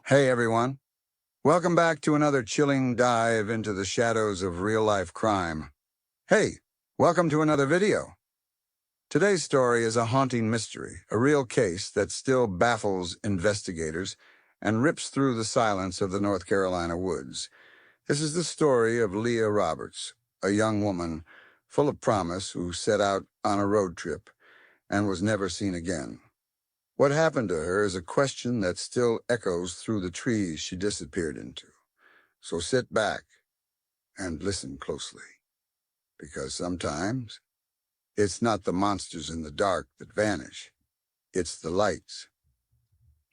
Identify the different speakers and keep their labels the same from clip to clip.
Speaker 1: Hey everyone, welcome back to another chilling dive into the shadows of real-life crime. Hey, welcome to another video. Today's story is a haunting mystery, a real case that still baffles investigators and rips through the silence of the North Carolina woods. This is the story of Leah Roberts, a young woman full of promise who set out on a road trip and was never seen again. What happened to her is a question that still echoes through the trees she disappeared into. So sit back and listen closely, because sometimes it's not the monsters in the dark that vanish, it's the lights.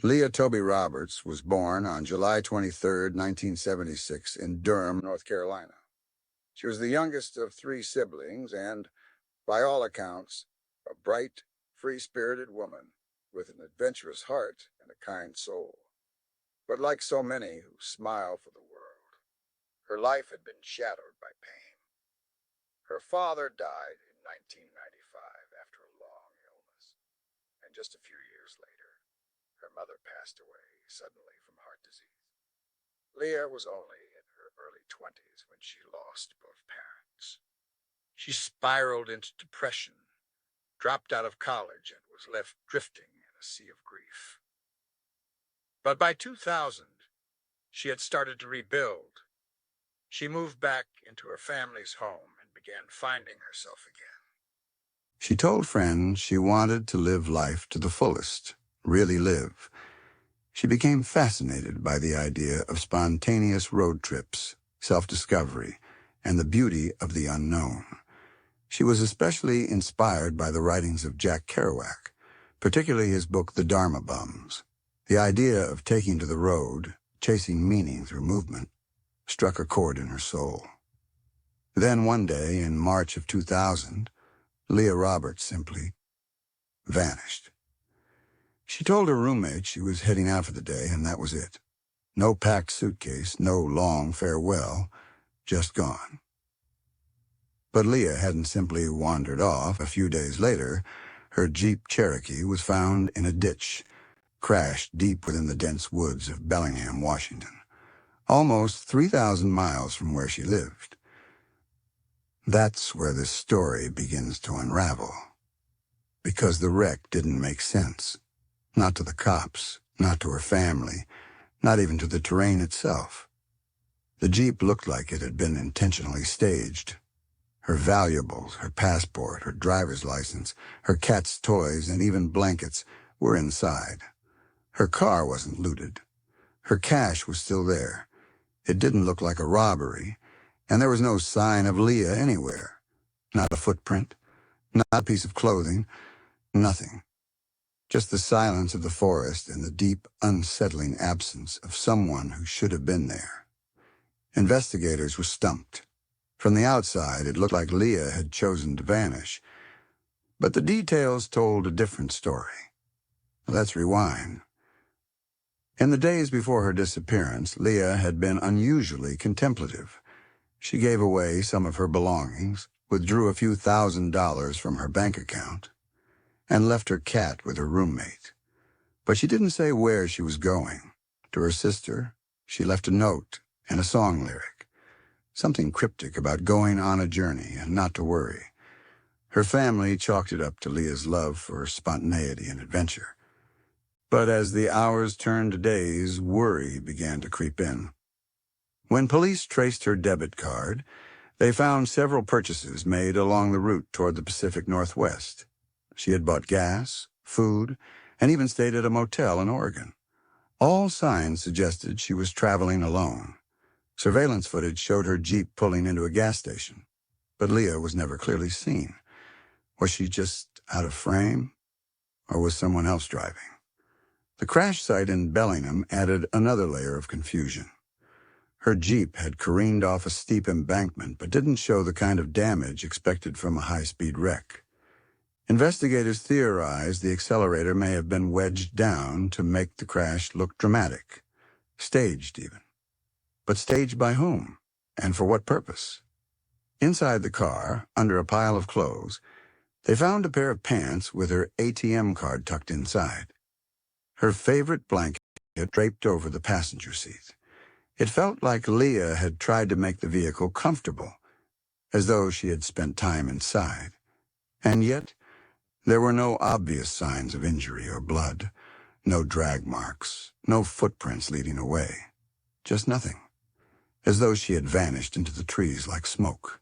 Speaker 1: Leah Toby Roberts was born on July 23, 1976 in Durham, North Carolina. She was the youngest of three siblings and, by all accounts, a bright, free-spirited woman with an adventurous heart and a kind soul. But like so many who smile for the world, her life had been shadowed by pain. Her father died in 1995 after a long illness, and just a few years later, her mother passed away suddenly from heart disease. Leah was only in her early 20s when she lost both parents. She spiraled into depression, dropped out of college, and was left drifting in a sea of grief. But by 2000, she had started to rebuild. She moved back into her family's home and began finding herself again. She told friends she wanted to live life to the fullest, really live. She became fascinated by the idea of spontaneous road trips, self-discovery, and the beauty of the unknown. She was especially inspired by the writings of Jack Kerouac, particularly his book The Dharma Bums. The idea of taking to the road, chasing meaning through movement, struck a chord in her soul. Then one day, in March of 2000, Leah Roberts simply vanished. She told her roommate she was heading out for the day, and that was it. No packed suitcase, no long farewell, just gone. But Leah hadn't simply wandered off. A few days later, her Jeep Cherokee was found in a ditch, crashed deep within the dense woods of Bellingham, Washington, almost 3,000 miles from where she lived. That's where this story begins to unravel, because the wreck didn't make sense. Not to the cops, not to her family, not even to the terrain itself. The Jeep looked like it had been intentionally staged. Her valuables, her passport, her driver's license, her cat's toys, and even blankets were inside. Her car wasn't looted. Her cash was still there. It didn't look like a robbery, and there was no sign of Leah anywhere. Not a footprint, not a piece of clothing, nothing. Just the silence of the forest and the deep, unsettling absence of someone who should have been there. Investigators were stumped. From the outside, it looked like Leah had chosen to vanish. But the details told a different story. Let's rewind. In the days before her disappearance, Leah had been unusually contemplative. She gave away some of her belongings, withdrew a few $1,000s from her bank account, and left her cat with her roommate. But she didn't say where she was going. To her sister, she left a note and a song lyric, something cryptic about going on a journey and not to worry. Her family chalked it up to Leah's love for spontaneity and adventure. But as the hours turned to days, worry began to creep in. When police traced her debit card, they found several purchases made along the route toward the Pacific Northwest. She had bought gas, food, and even stayed at a motel in Oregon. All signs suggested she was traveling alone. Surveillance footage showed her Jeep pulling into a gas station, but Leah was never clearly seen. Was she just out of frame, or was someone else driving? The crash site in Bellingham added another layer of confusion. Her Jeep had careened off a steep embankment, but didn't show the kind of damage expected from a high-speed wreck. Investigators theorized the accelerator may have been wedged down to make the crash look dramatic, staged even. But staged by whom, and for what purpose? Inside the car, under a pile of clothes, they found a pair of pants with her ATM card tucked inside. Her favorite blanket draped over the passenger seat. It felt like Leah had tried to make the vehicle comfortable, as though she had spent time inside. And yet, there were no obvious signs of injury or blood, no drag marks, no footprints leading away. Just nothing, as though she had vanished into the trees like smoke.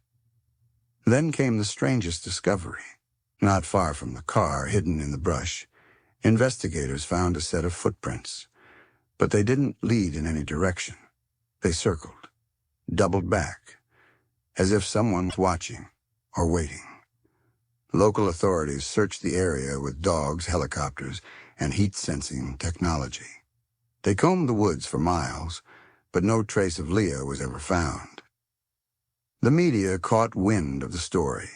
Speaker 1: Then came the strangest discovery. Not far from the car, hidden in the brush, investigators found a set of footprints. But they didn't lead in any direction. They circled, doubled back, as if someone was watching or waiting. Local authorities searched the area with dogs, helicopters, and heat-sensing technology. They combed the woods for miles, but no trace of Leah was ever found. The media caught wind of the story.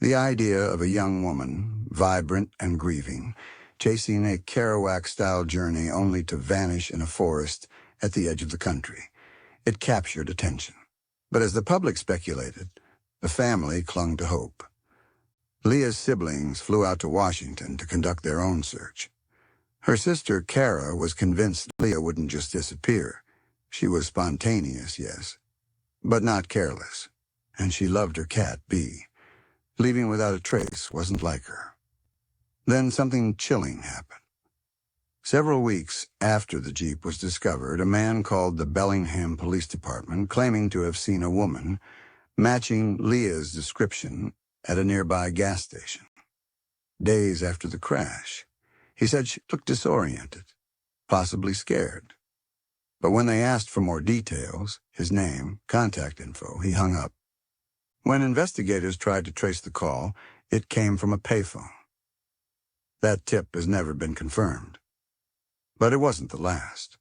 Speaker 1: The idea of a young woman, vibrant and grieving, chasing a Kerouac-style journey only to vanish in a forest at the edge of the country. It captured attention. But as the public speculated, the family clung to hope. Leah's siblings flew out to Washington to conduct their own search. Her sister, Kara, was convinced Leah wouldn't just disappear. She was spontaneous, yes, but not careless. And she loved her cat, Bee. Leaving without a trace wasn't like her. Then something chilling happened. Several weeks after the Jeep was discovered, a man called the Bellingham Police Department, claiming to have seen a woman matching Leah's description at a nearby gas station. Days after the crash, he said she looked disoriented, possibly scared. But when they asked for more details, his name, contact info, he hung up. When investigators tried to trace the call, it came from a payphone. That tip has never been confirmed. But it wasn't the last.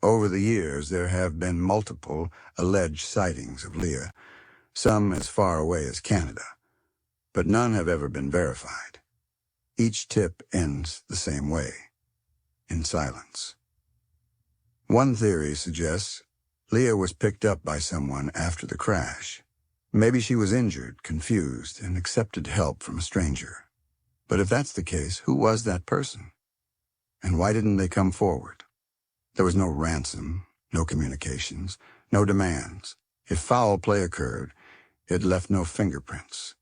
Speaker 1: Over the years, there have been multiple alleged sightings of Leah, some as far away as Canada, but none have ever been verified. Each tip ends the same way, in silence. One theory suggests Leah was picked up by someone after the crash. Maybe she was injured, confused, and accepted help from a stranger. But if that's the case, who was that person? And why didn't they come forward? There was no ransom, no communications, no demands. If foul play occurred, it left no fingerprints.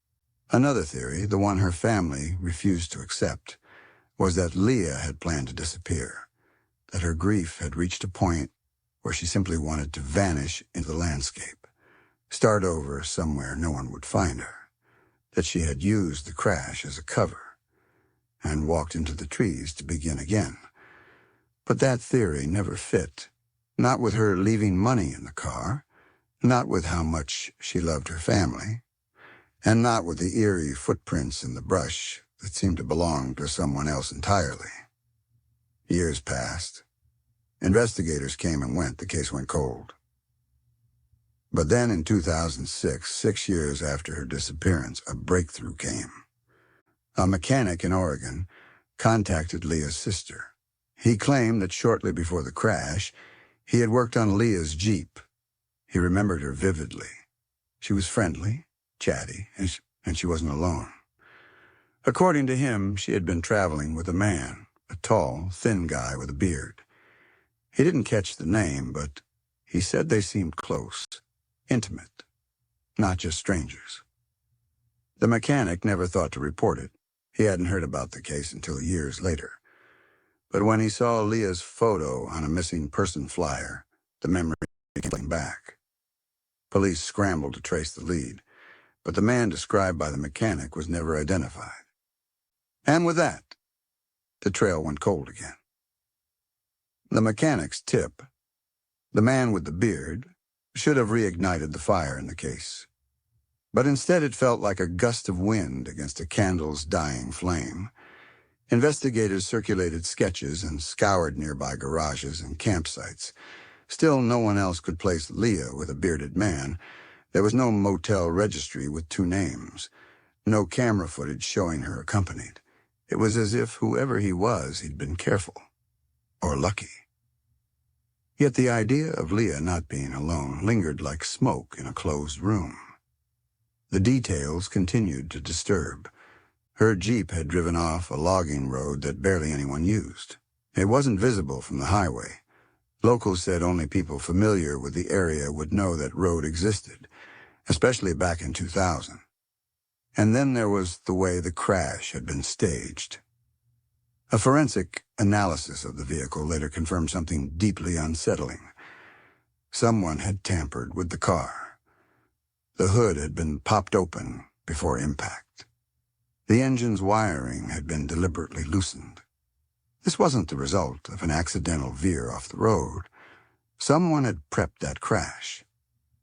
Speaker 1: Another theory, the one her family refused to accept, was that Leah had planned to disappear, that her grief had reached a point where she simply wanted to vanish into the landscape, start over somewhere no one would find her, that she had used the crash as a cover and walked into the trees to begin again. But that theory never fit, not with her leaving money in the car, not with how much she loved her family, and not with the eerie footprints in the brush that seemed to belong to someone else entirely. Years passed. Investigators came and went. The case went cold. But then in 2006, 6 years after her disappearance, a breakthrough came. A mechanic in Oregon contacted Leah's sister. He claimed that shortly before the crash, he had worked on Leah's Jeep. He remembered her vividly. She was friendly, chatty, and she wasn't alone. According to him, she had been traveling with a man, a tall, thin guy with a beard. He didn't catch the name, but he said they seemed close, intimate, not just strangers. The mechanic never thought to report it. He hadn't heard about the case until years later. But when he saw Leah's photo on a missing person flyer, the memory came back. Police scrambled to trace the lead, but the man described by the mechanic was never identified. And with that, the trail went cold again. The mechanic's tip, the man with the beard, should have reignited the fire in the case. But instead it felt like a gust of wind against a candle's dying flame. Investigators circulated sketches and scoured nearby garages and campsites. Still, no one else could place Leah with a bearded man. There was no motel registry with 2 names, no camera footage showing her accompanied. It was as if whoever he was, he'd been careful, or lucky. Yet the idea of Leah not being alone lingered like smoke in a closed room. The details continued to disturb. Her Jeep had driven off a logging road that barely anyone used. It wasn't visible from the highway. Locals said only people familiar with the area would know that road existed, especially back in 2000. And then there was the way the crash had been staged. A forensic analysis of the vehicle later confirmed something deeply unsettling. Someone had tampered with the car. The hood had been popped open before impact. The engine's wiring had been deliberately loosened. This wasn't the result of an accidental veer off the road. Someone had prepped that crash.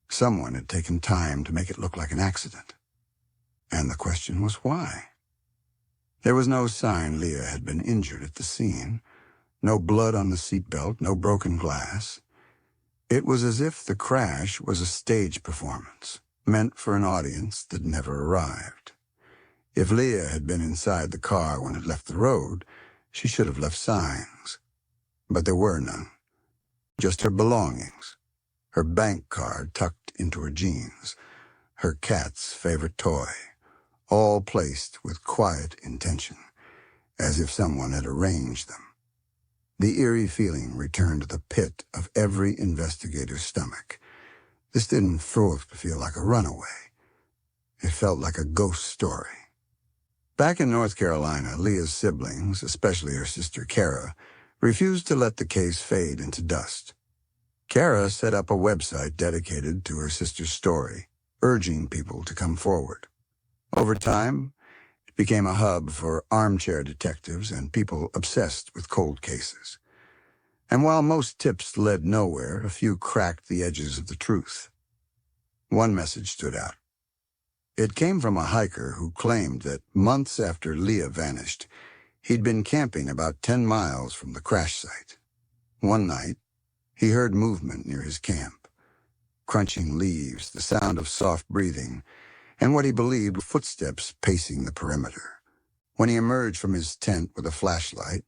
Speaker 1: Someone had taken time to make it look like an accident. And the question was why? There was no sign Leah had been injured at the scene. No blood on the seatbelt, no broken glass. It was as if the crash was a stage performance, meant for an audience that never arrived. If Leah had been inside the car when it left the road, she should have left signs. But there were none. Just her belongings. Her bank card tucked into her jeans. Her cat's favorite toy. All placed with quiet intention, as if someone had arranged them. The eerie feeling returned to the pit of every investigator's stomach. This didn't feel like a runaway. It felt like a ghost story. Back in North Carolina, Leah's siblings, especially her sister Kara, refused to let the case fade into dust. Kara set up a website dedicated to her sister's story, urging people to come forward. Over time, it became a hub for armchair detectives and people obsessed with cold cases. And while most tips led nowhere, a few cracked the edges of the truth. One message stood out. It came from a hiker who claimed that months after Leah vanished, he'd been camping about 10 miles from the crash site. One night, he heard movement near his camp. Crunching leaves, the sound of soft breathing, and what he believed were footsteps pacing the perimeter. When he emerged from his tent with a flashlight,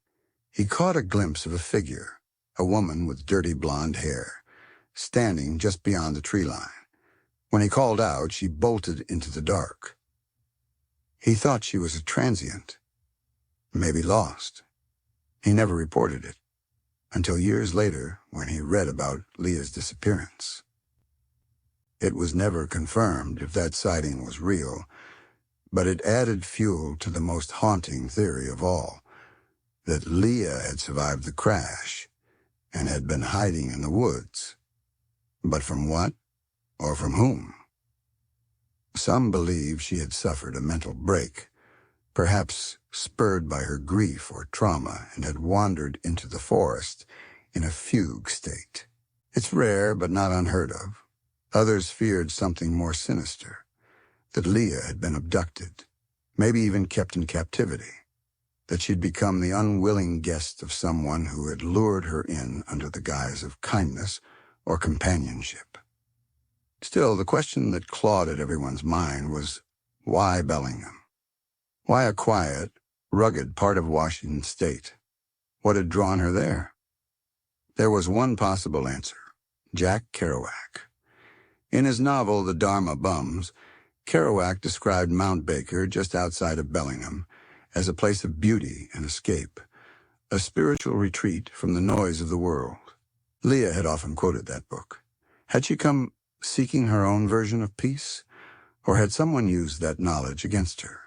Speaker 1: he caught a glimpse of a figure, a woman with dirty blonde hair, standing just beyond the tree line. When he called out, she bolted into the dark. He thought she was a transient, maybe lost. He never reported it, until years later when he read about Leah's disappearance. It was never confirmed if that sighting was real, but it added fuel to the most haunting theory of all, that Leah had survived the crash and had been hiding in the woods. But from what, or from whom? Some believe she had suffered a mental break, perhaps spurred by her grief or trauma, and had wandered into the forest in a fugue state. It's rare, but not unheard of. Others feared something more sinister, that Leah had been abducted, maybe even kept in captivity, that she'd become the unwilling guest of someone who had lured her in under the guise of kindness or companionship. Still, the question that clawed at everyone's mind was, why Bellingham? Why a quiet, rugged part of Washington state? What had drawn her there? There was one possible answer: Jack Kerouac. In his novel, The Dharma Bums, Kerouac described Mount Baker, just outside of Bellingham, as a place of beauty and escape, a spiritual retreat from the noise of the world. Leah had often quoted that book. Had she come seeking her own version of peace, or had someone used that knowledge against her?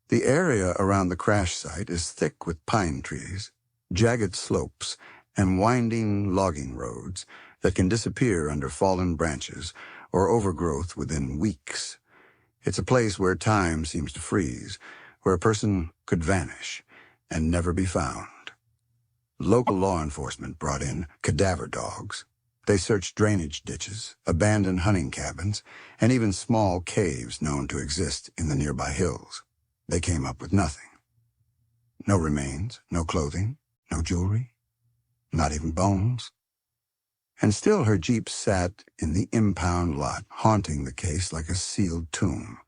Speaker 1: The area around the crash site is thick with pine trees, jagged slopes, and winding logging roads that can disappear under fallen branches or overgrowth within weeks. It's a place where time seems to freeze, where a person could vanish and never be found. Local law enforcement brought in cadaver dogs. They searched drainage ditches, abandoned hunting cabins, and even small caves known to exist in the nearby hills. They came up with nothing. No remains, no clothing, no jewelry, not even bones. And still her Jeep sat in the impound lot, haunting the case like a sealed tomb.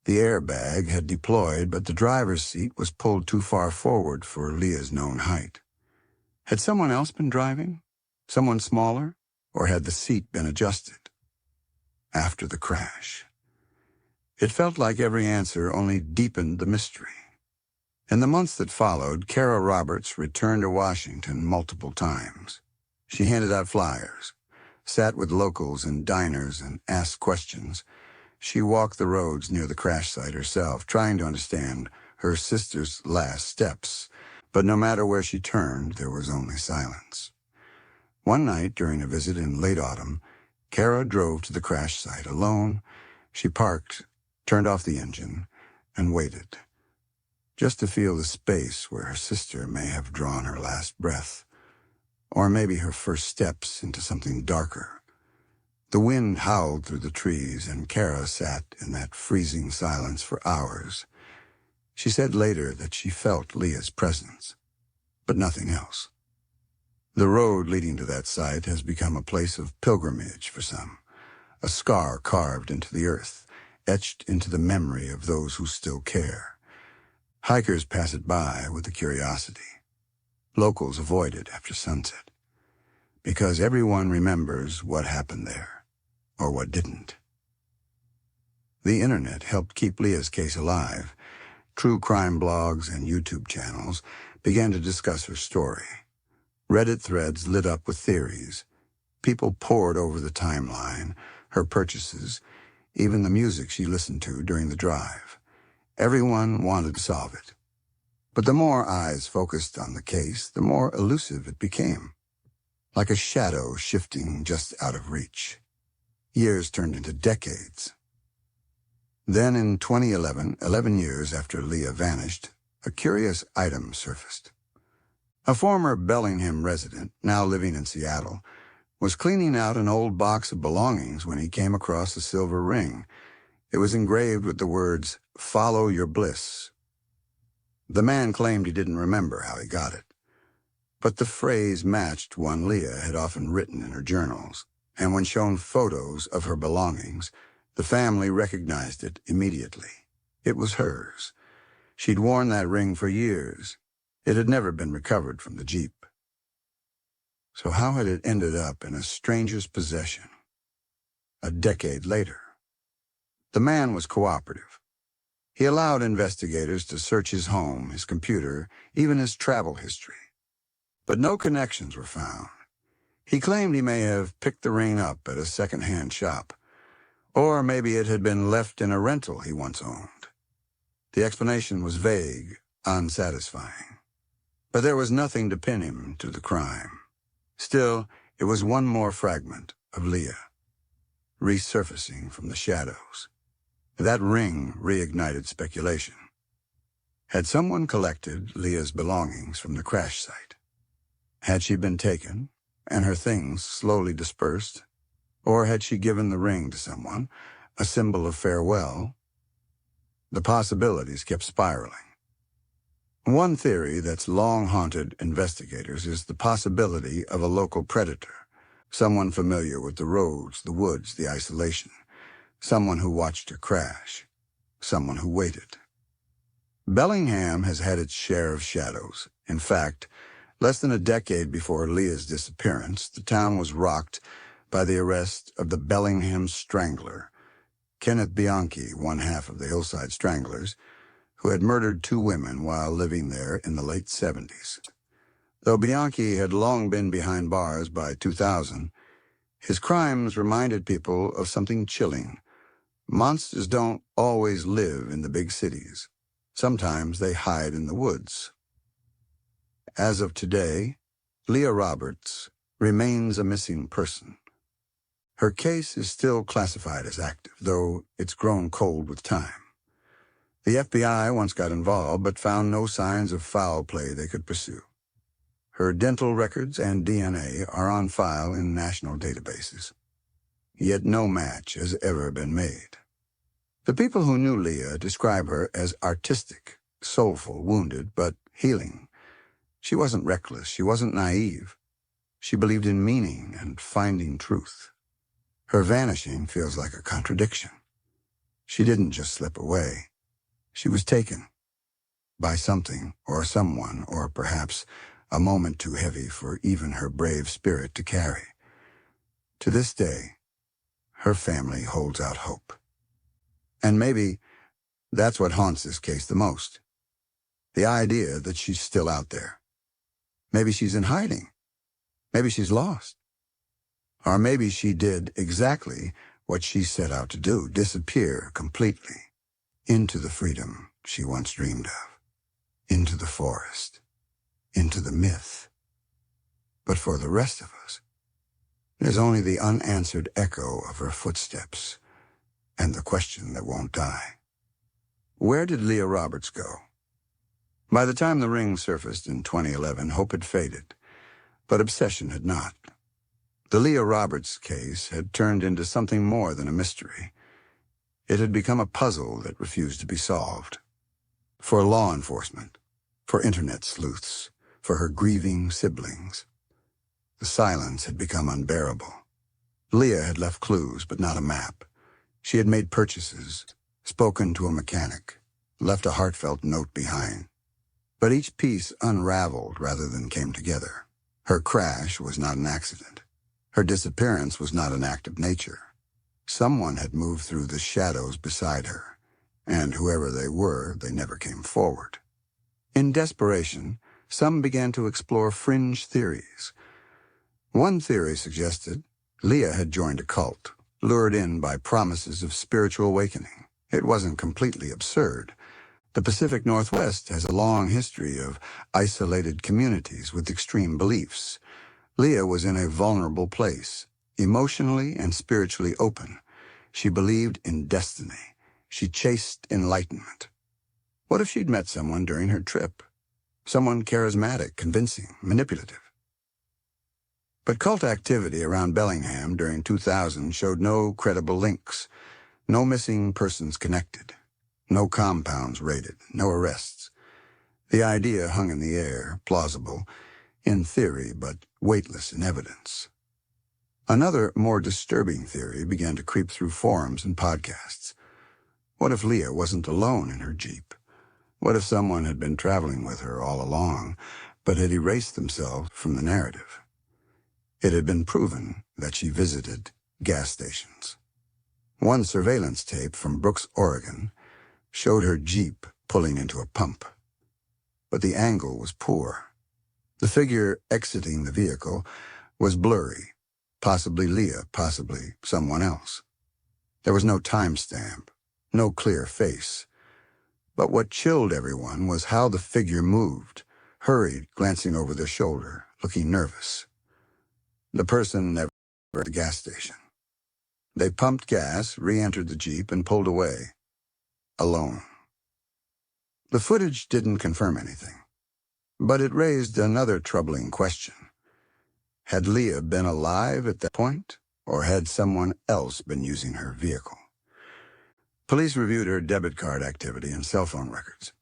Speaker 1: The airbag had deployed, but the driver's seat was pulled too far forward for Leah's known height. Had someone else been driving? Someone smaller? Or had the seat been adjusted? After the crash. It felt like every answer only deepened the mystery. In the months that followed, Kara Roberts returned to Washington multiple times. She handed out flyers, sat with locals in diners, and asked questions. She walked the roads near the crash site herself, trying to understand her sister's last steps. But no matter where she turned, there was only silence. One night, during a visit in late autumn, Kara drove to the crash site alone. She parked, turned off the engine, and waited, just to feel the space where her sister may have drawn her last breath, or maybe her first steps into something darker. The wind howled through the trees, and Kara sat in that freezing silence for hours. She said later that she felt Leah's presence, but nothing else. The road leading to that site has become a place of pilgrimage for some, a scar carved into the earth, etched into the memory of those who still care. Hikers pass it by with a curiosity. Locals avoid it after sunset, because everyone remembers what happened there, or what didn't. The internet helped keep Leah's case alive. True crime blogs and YouTube channels began to discuss her story. Reddit threads lit up with theories. People pored over the timeline, her purchases, even the music she listened to during the drive. Everyone wanted to solve it. But the more eyes focused on the case, the more elusive it became, like a shadow shifting just out of reach. Years turned into decades. Then in 2011, 11 years after Leah vanished, a curious item surfaced. A former Bellingham resident, now living in Seattle, was cleaning out an old box of belongings when he came across a silver ring. It was engraved with the words, "Follow your bliss." The man claimed he didn't remember how he got it, but the phrase matched one Leah had often written in her journals, and when shown photos of her belongings, the family recognized it immediately. It was hers. She'd worn that ring for years. It had never been recovered from the Jeep. So how had it ended up in a stranger's possession a decade later? The man was cooperative. He allowed investigators to search his home, his computer, even his travel history. But no connections were found. He claimed he may have picked the ring up at a second-hand shop, or maybe it had been left in a rental he once owned. The explanation was vague, unsatisfying. But there was nothing to pin him to the crime. Still, it was one more fragment of Leah, resurfacing from the shadows. That ring reignited speculation. Had someone collected Leah's belongings from the crash site? Had she been taken, and her things slowly dispersed? Or had she given the ring to someone, a symbol of farewell? The possibilities kept spiraling. One theory that's long haunted investigators is the possibility of a local predator, someone familiar with the roads, the woods, the isolation, someone who watched her crash, someone who waited. Bellingham has had its share of shadows. In fact, less than a decade before Leah's disappearance, the town was rocked by the arrest of the Bellingham Strangler, Kenneth Bianchi, one half of the Hillside Stranglers, who had murdered 2 women while living there in the late 70s. Though Bianchi had long been behind bars by 2000, his crimes reminded people of something chilling. Monsters don't always live in the big cities. Sometimes they hide in the woods. As of today, Leah Roberts remains a missing person. Her case is still classified as active, though it's grown cold with time. The FBI once got involved, but found no signs of foul play they could pursue. Her dental records and DNA are on file in national databases. Yet no match has ever been made. The people who knew Leah describe her as artistic, soulful, wounded, but healing. She wasn't reckless, she wasn't naive. She believed in meaning and finding truth. Her vanishing feels like a contradiction. She didn't just slip away. She was taken by something or someone, or perhaps a moment too heavy for even her brave spirit to carry. To this day, her family holds out hope. And maybe that's what haunts this case the most. The idea that she's still out there. Maybe she's in hiding. Maybe she's lost. Or maybe she did exactly what she set out to do, disappear completely into the freedom she once dreamed of, into the forest, into the myth. But for the rest of us, there's only the unanswered echo of her footsteps and the question that won't die. Where did Leah Roberts go? By the time the ring surfaced in 2011, hope had faded, but obsession had not. The Leah Roberts case had turned into something more than a mystery. It had become a puzzle that refused to be solved. For law enforcement, for internet sleuths, for her grieving siblings. The silence had become unbearable. Leah had left clues, but not a map. She had made purchases, spoken to a mechanic, left a heartfelt note behind. But each piece unraveled rather than came together. Her crash was not an accident. Her disappearance was not an act of nature. Someone had moved through the shadows beside her, and whoever they were, they never came forward. In desperation, some began to explore fringe theories. One theory suggested Leah had joined a cult, lured in by promises of spiritual awakening. It wasn't completely absurd. The Pacific Northwest has a long history of isolated communities with extreme beliefs. Leah was in a vulnerable place, emotionally and spiritually open. She believed in destiny. She chased enlightenment. What if she'd met someone during her trip? Someone charismatic, convincing, manipulative. But cult activity around Bellingham during 2000 showed no credible links, no missing persons connected, no compounds raided, no arrests. The idea hung in the air, plausible, in theory, but weightless in evidence. Another, more disturbing theory began to creep through forums and podcasts. What if Leah wasn't alone in her Jeep? What if someone had been traveling with her all along, but had erased themselves from the narrative? It had been proven that she visited gas stations. One surveillance tape from Brooks, Oregon, showed her Jeep pulling into a pump. But the angle was poor. The figure exiting the vehicle was blurry, possibly Leah, possibly someone else. There was no timestamp, no clear face. But what chilled everyone was how the figure moved, hurried, glancing over their shoulder, looking nervous. The person never at the gas station. They pumped gas, re-entered the Jeep, and pulled away, alone. The footage didn't confirm anything, but it raised another troubling question. Had Leah been alive at that point, or had someone else been using her vehicle? Police reviewed her debit card activity and cell phone records.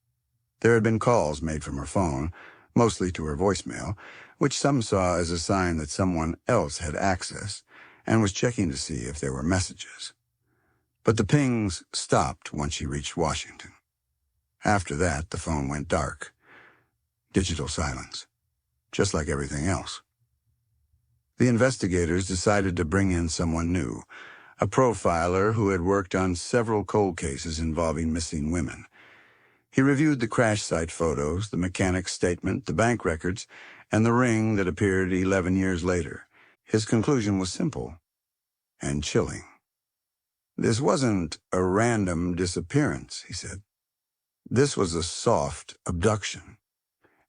Speaker 1: There had been calls made from her phone, mostly to her voicemail, which some saw as a sign that someone else had access and was checking to see if there were messages. But the pings stopped once she reached Washington. After that, the phone went dark. Digital silence, just like everything else. The investigators decided to bring in someone new, a profiler who had worked on several cold cases involving missing women. He reviewed the crash site photos, the mechanic's statement, the bank records, and the ring that appeared 11 years later. His conclusion was simple and chilling. This wasn't a random disappearance, he said. This was a soft abduction,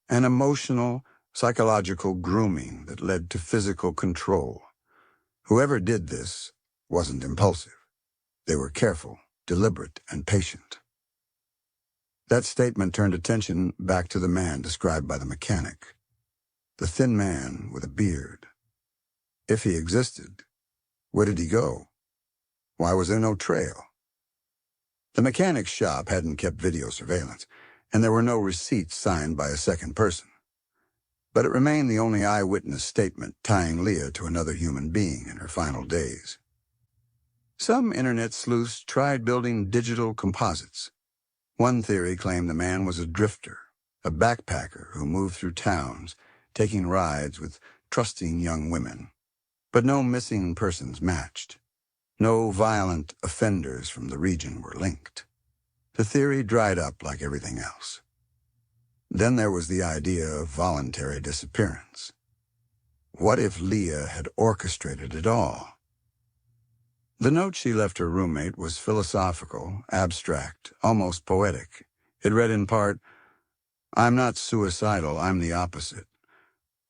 Speaker 1: an emotional, psychological grooming that led to physical control. Whoever did this wasn't impulsive. They were careful, deliberate, and patient. That statement turned attention back to the man described by the mechanic, the thin man with a beard. If he existed, where did he go? Why was there no trail? The mechanic's shop hadn't kept video surveillance, and there were no receipts signed by a second person. But it remained the only eyewitness statement tying Leah to another human being in her final days. Some internet sleuths tried building digital composites. One theory claimed the man was a drifter, a backpacker who moved through towns, taking rides with trusting young women. But no missing persons matched. No violent offenders from the region were linked. The theory dried up like everything else. Then there was the idea of voluntary disappearance. What if Leah had orchestrated it all? The note she left her roommate was philosophical, abstract, almost poetic. It read in part, "I'm not suicidal, I'm the opposite.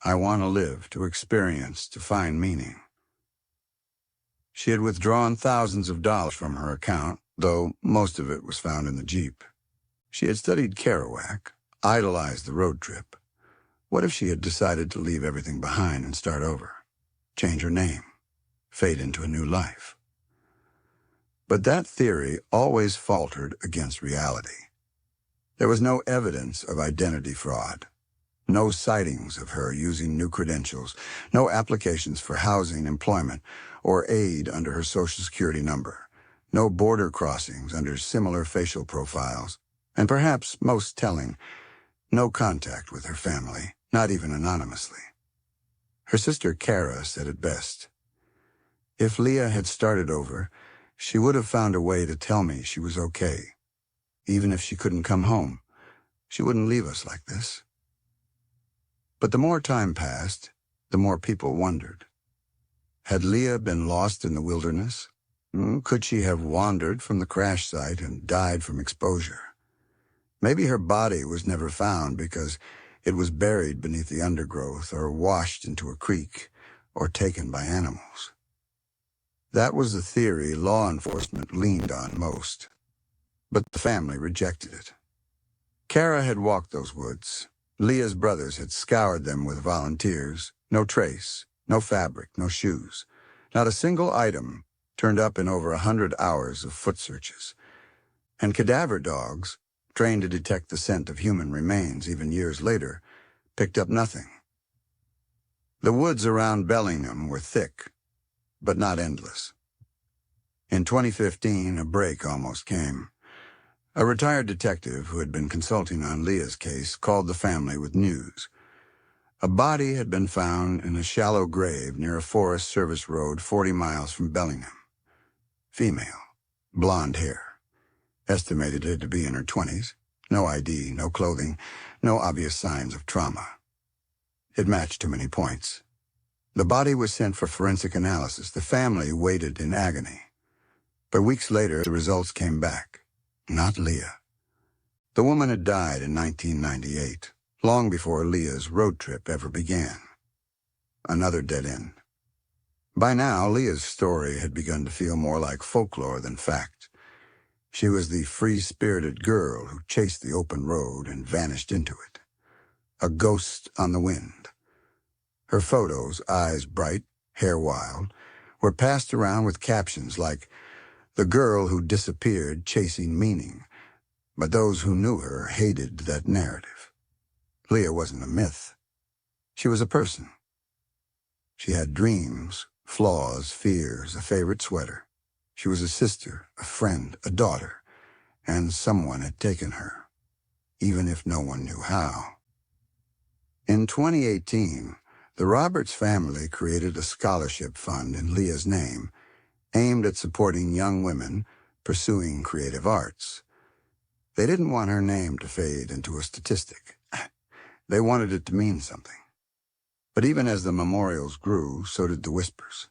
Speaker 1: I want to live, to experience, to find meaning." She had withdrawn thousands of dollars from her account, though most of it was found in the Jeep. She had studied Kerouac, idolized the road trip. What if she had decided to leave everything behind and start over? Change her name, fade into a new life. But that theory always faltered against reality. There was no evidence of identity fraud, no sightings of her using new credentials, no applications for housing, employment, or aid under her Social Security number, no border crossings under similar facial profiles, and perhaps most telling, no contact with her family, not even anonymously. Her sister Kara said it best. If Leah had started over, she would have found a way to tell me she was okay. Even if she couldn't come home, she wouldn't leave us like this. But the more time passed, the more people wondered. Had Leah been lost in the wilderness? Could she have wandered from the crash site and died from exposure? Maybe her body was never found because it was buried beneath the undergrowth or washed into a creek or taken by animals. That was the theory law enforcement leaned on most, but the family rejected it. Kara had walked those woods. Leah's brothers had scoured them with volunteers. No trace, no fabric, no shoes. Not a single item turned up in over 100 hours of foot searches. And cadaver dogs, trained to detect the scent of human remains even years later, picked up nothing. The woods around Bellingham were thick, but not endless. In 2015, a break almost came. A retired detective who had been consulting on Leah's case called the family with news. A body had been found in a shallow grave near a Forest Service road 40 miles from Bellingham. Female, blonde hair, estimated to be in her 20s. No ID, no clothing, no obvious signs of trauma. It matched too many points. The body was sent for forensic analysis. The family waited in agony. But weeks later, the results came back. Not Leah. The woman had died in 1998, long before Leah's road trip ever began. Another dead end. By now, Leah's story had begun to feel more like folklore than fact. She was the free-spirited girl who chased the open road and vanished into it. A ghost on the wind. Her photos, eyes bright, hair wild, were passed around with captions like, "The girl who disappeared chasing meaning," but those who knew her hated that narrative. Leah wasn't a myth. She was a person. She had dreams, flaws, fears, a favorite sweater. She was a sister, a friend, a daughter, and someone had taken her, even if no one knew how. In 2018, the Roberts family created a scholarship fund in Leah's name, aimed at supporting young women pursuing creative arts. They didn't want her name to fade into a statistic. They wanted it to mean something. But even as the memorials grew, so did the whispers.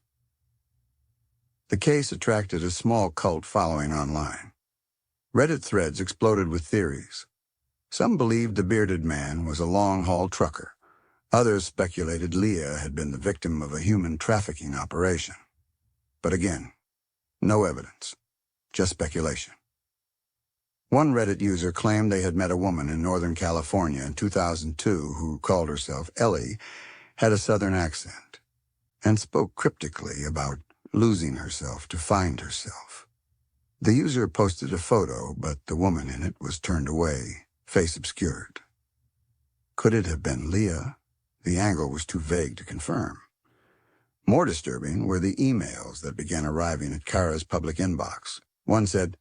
Speaker 1: The case attracted a small cult following online. Reddit threads exploded with theories. Some believed the bearded man was a long-haul trucker. Others speculated Leah had been the victim of a human trafficking operation. But again, no evidence, just speculation. One Reddit user claimed they had met a woman in Northern California in 2002 who called herself Ellie, had a Southern accent, and spoke cryptically about losing herself to find herself. The user posted a photo, but the woman in it was turned away, face obscured. Could it have been Leah? The angle was too vague to confirm. More disturbing were the emails that began arriving at Kara's public inbox. One said,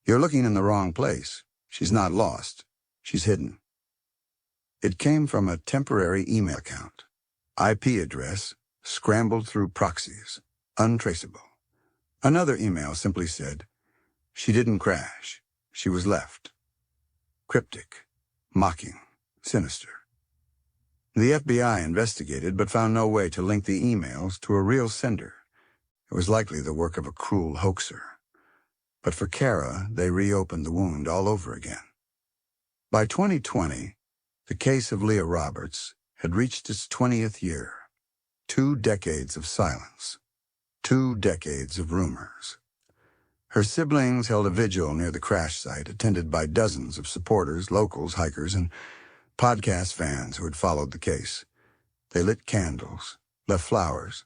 Speaker 1: "You're looking in the wrong place. She's not lost. She's hidden." It came from a temporary email account. IP address scrambled through proxies, untraceable. Another email simply said, "She didn't crash. She was left." Cryptic, mocking, sinister. The FBI investigated but found no way to link the emails to a real sender. It was likely the work of a cruel hoaxer. But for Kara, they reopened the wound all over again. By 2020, the case of Leah Roberts had reached its 20th year. 2 decades of silence. 2 decades of rumors. Her siblings held a vigil near the crash site, attended by dozens of supporters, locals, hikers, and podcast fans who had followed the case. They lit candles, left flowers,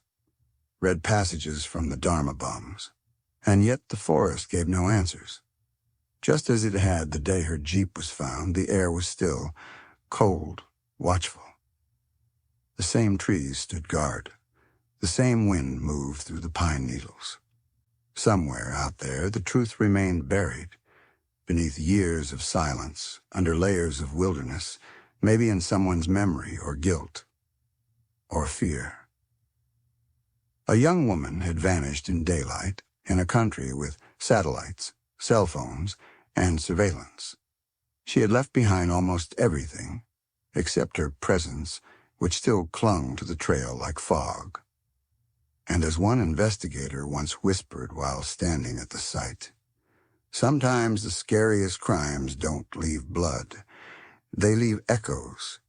Speaker 1: read passages from the Dharma bums. And yet the forest gave no answers. Just as it had the day her jeep was found, the air was still, cold, watchful. The same trees stood guard. The same wind moved through the pine needles. Somewhere out there, the truth remained buried, beneath years of silence, under layers of wilderness, maybe in someone's memory or guilt or fear. A young woman had vanished in daylight in a country with satellites, cell phones, and surveillance. She had left behind almost everything, except her presence, which still clung to the trail like fog. And as one investigator once whispered while standing at the site, sometimes the scariest crimes don't leave blood. They leave echoes.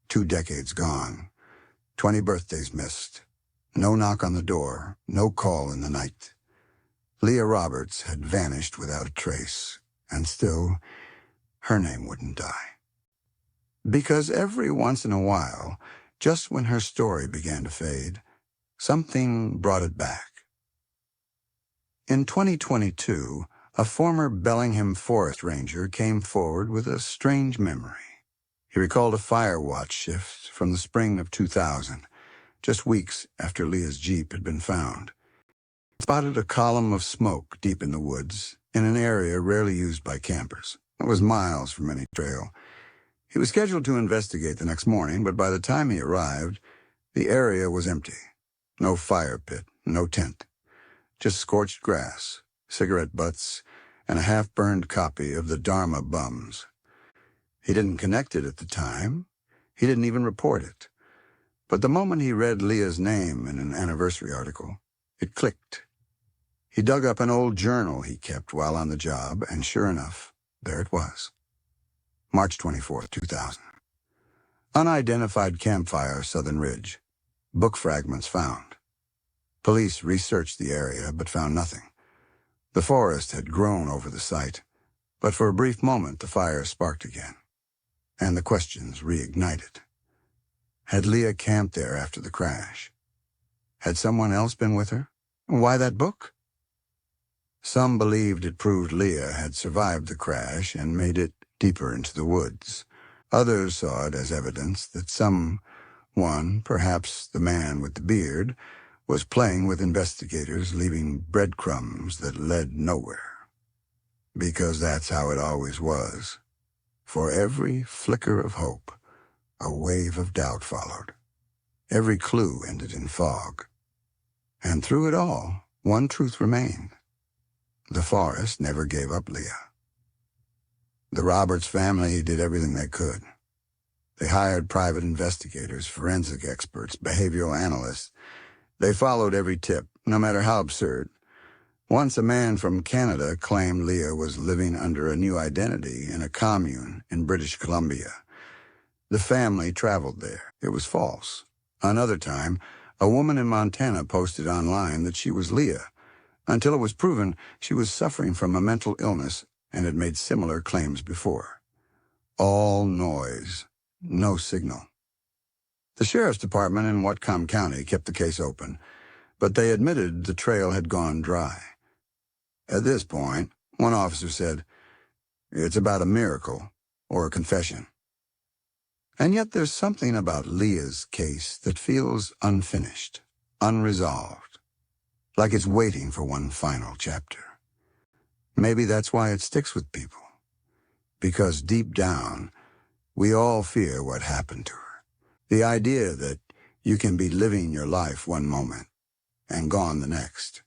Speaker 1: 2 decades gone, 20 birthdays missed, no knock on the door, no call in the night. Leah Roberts had vanished without a trace, and still, her name wouldn't die. Because every once in a while, just when her story began to fade, something brought it back. In 2022, a former Bellingham forest ranger came forward with a strange memory. He recalled a fire watch shift from the spring of 2000, just weeks after Leah's jeep had been found. He spotted a column of smoke deep in the woods, in an area rarely used by campers. It was miles from any trail. He was scheduled to investigate the next morning, but by the time he arrived, the area was empty. No fire pit, no tent. Just scorched grass, cigarette butts, and a half-burned copy of the Dharma bums. He didn't connect it at the time. He didn't even report it. But the moment he read Leah's name in an anniversary article, it clicked. He dug up an old journal he kept while on the job, and sure enough, there it was. March 24th, 2000. Unidentified campfire, Southern Ridge. Book fragments found. Police researched the area but found nothing. The forest had grown over the site, but for a brief moment the fire sparked again, and the questions reignited. Had Leah camped there after the crash? Had someone else been with her? Why that book? Some believed it proved Leah had survived the crash and made it deeper into the woods. Others saw it as evidence that someone, perhaps the man with the beard, was playing with investigators, leaving breadcrumbs that led nowhere. Because that's how it always was. For every flicker of hope, a wave of doubt followed. Every clue ended in fog. And through it all, one truth remained. The forest never gave up Leah. The Roberts family did everything they could. They hired private investigators, forensic experts, behavioral analysts. They followed every tip, no matter how absurd. Once a man from Canada claimed Leah was living under a new identity in a commune in British Columbia. The family traveled there. It was false. Another time, a woman in Montana posted online that she was Leah, until it was proven she was suffering from a mental illness and had made similar claims before. All noise, no signal. The sheriff's department in Whatcom County kept the case open, but they admitted the trail had gone dry. At this point, one officer said, "It's about a miracle or a confession." And yet there's something about Leah's case that feels unfinished, unresolved, like it's waiting for one final chapter. Maybe that's why it sticks with people, because deep down, we all fear what happened to her. The idea that you can be living your life one moment and gone the next,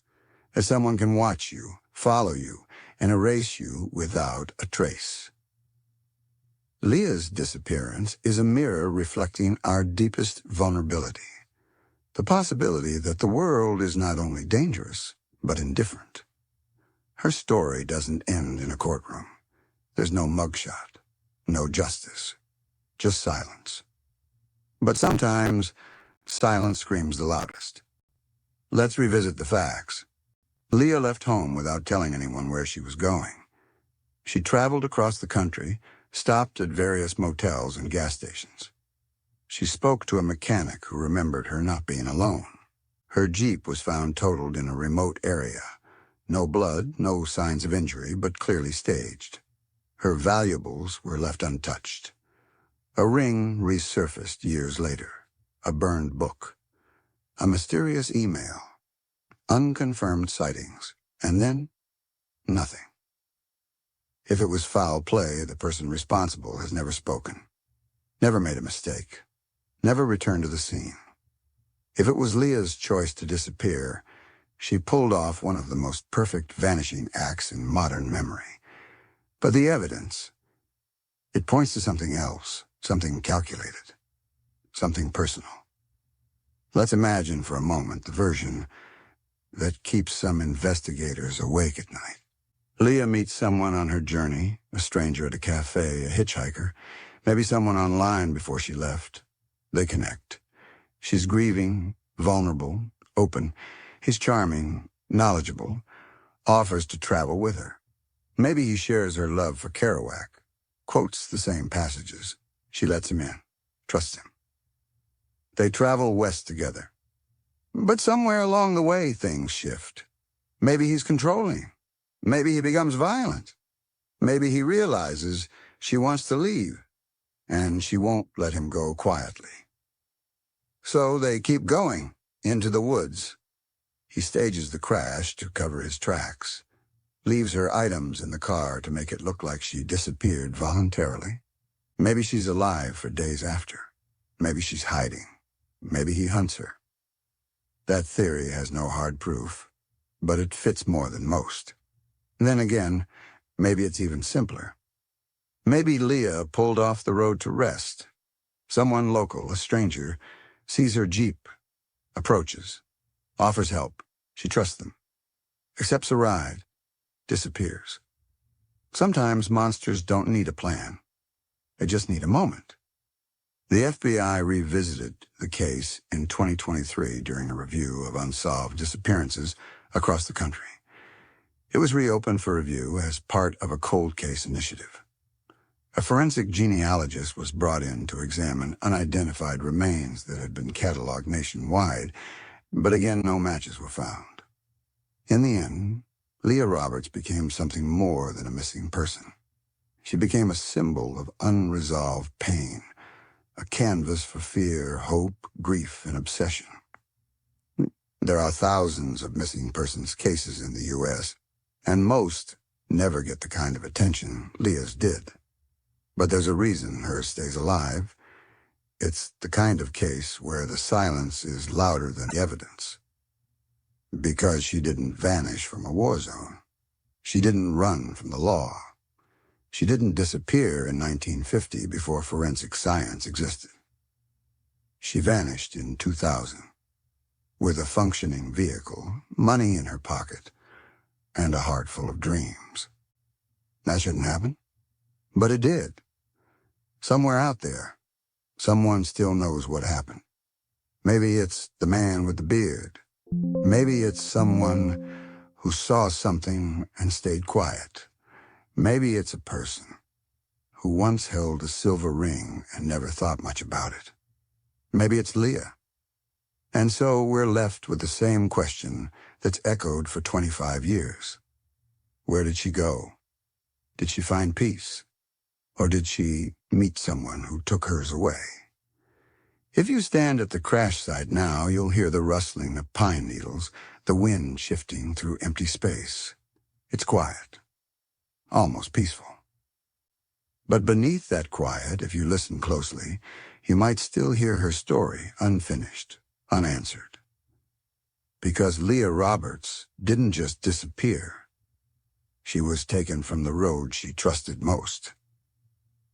Speaker 1: that someone can watch you, follow you, and erase you without a trace. Leah's disappearance is a mirror reflecting our deepest vulnerability. The possibility that the world is not only dangerous, but indifferent. Her story doesn't end in a courtroom. There's no mugshot, no justice, just silence. But sometimes, silence screams the loudest. Let's revisit the facts. Leah left home without telling anyone where she was going. She traveled across the country, stopped at various motels and gas stations. She spoke to a mechanic who remembered her not being alone. Her Jeep was found totaled in a remote area. No blood, no signs of injury, but clearly staged. Her valuables were left untouched. A ring resurfaced years later. A burned book. A mysterious email. Unconfirmed sightings. And then, nothing. If it was foul play, the person responsible has never spoken. Never made a mistake. Never returned to the scene. If it was Leah's choice to disappear, she pulled off one of the most perfect vanishing acts in modern memory. But the evidence, it points to something else, something calculated, something personal. Let's imagine for a moment the version that keeps some investigators awake at night. Leah meets someone on her journey, a stranger at a cafe, a hitchhiker, maybe someone online before she left. They connect. She's grieving, vulnerable, open. He's charming, knowledgeable, offers to travel with her. Maybe he shares her love for Kerouac, quotes the same passages. She lets him in, trusts him. They travel west together. But somewhere along the way, things shift. Maybe he's controlling. Maybe he becomes violent. Maybe he realizes she wants to leave, and she won't let him go quietly. So they keep going, into the woods. He stages the crash to cover his tracks, leaves her items in the car to make it look like she disappeared voluntarily. Maybe she's alive for days after. Maybe she's hiding. Maybe he hunts her. That theory has no hard proof, but it fits more than most. Then again, maybe it's even simpler. Maybe Leah pulled off the road to rest. Someone local, a stranger, sees her Jeep, approaches, offers help. She trusts them, accepts a ride, disappears. Sometimes monsters don't need a plan. They just need a moment. The FBI revisited the case in 2023 during a review of unsolved disappearances across the country. It was reopened for review as part of a cold case initiative. A forensic genealogist was brought in to examine unidentified remains that had been cataloged nationwide, but again, no matches were found. In the end, Leah Roberts became something more than a missing person. She became a symbol of unresolved pain, a canvas for fear, hope, grief, and obsession. There are thousands of missing persons cases in the U.S., and most never get the kind of attention Leah's did. But there's a reason hers stays alive. It's the kind of case where the silence is louder than the evidence. Because she didn't vanish from a war zone. She didn't run from the law. She didn't disappear in 1950 before forensic science existed. She vanished in 2000, with a functioning vehicle, money in her pocket, and a heart full of dreams. That shouldn't happen, but it did. Somewhere out there, someone still knows what happened. Maybe it's the man with the beard. Maybe it's someone who saw something and stayed quiet. Maybe it's a person who once held a silver ring and never thought much about it. Maybe it's Leah. And so we're left with the same question that's echoed for 25 years. Where did she go? Did she find peace? Or did she meet someone who took hers away? If you stand at the crash site now, you'll hear the rustling of pine needles, the wind shifting through empty space. It's quiet, almost peaceful. But beneath that quiet, if you listen closely, you might still hear her story unfinished, unanswered. Because Leah Roberts didn't just disappear. She was taken from the road she trusted most.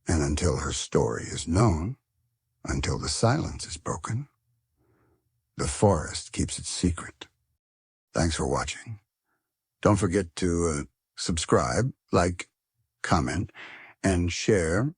Speaker 1: And until her story is known, until the silence is broken, the forest keeps its secret. Thanks for watching. Don't forget to subscribe, like, comment, and share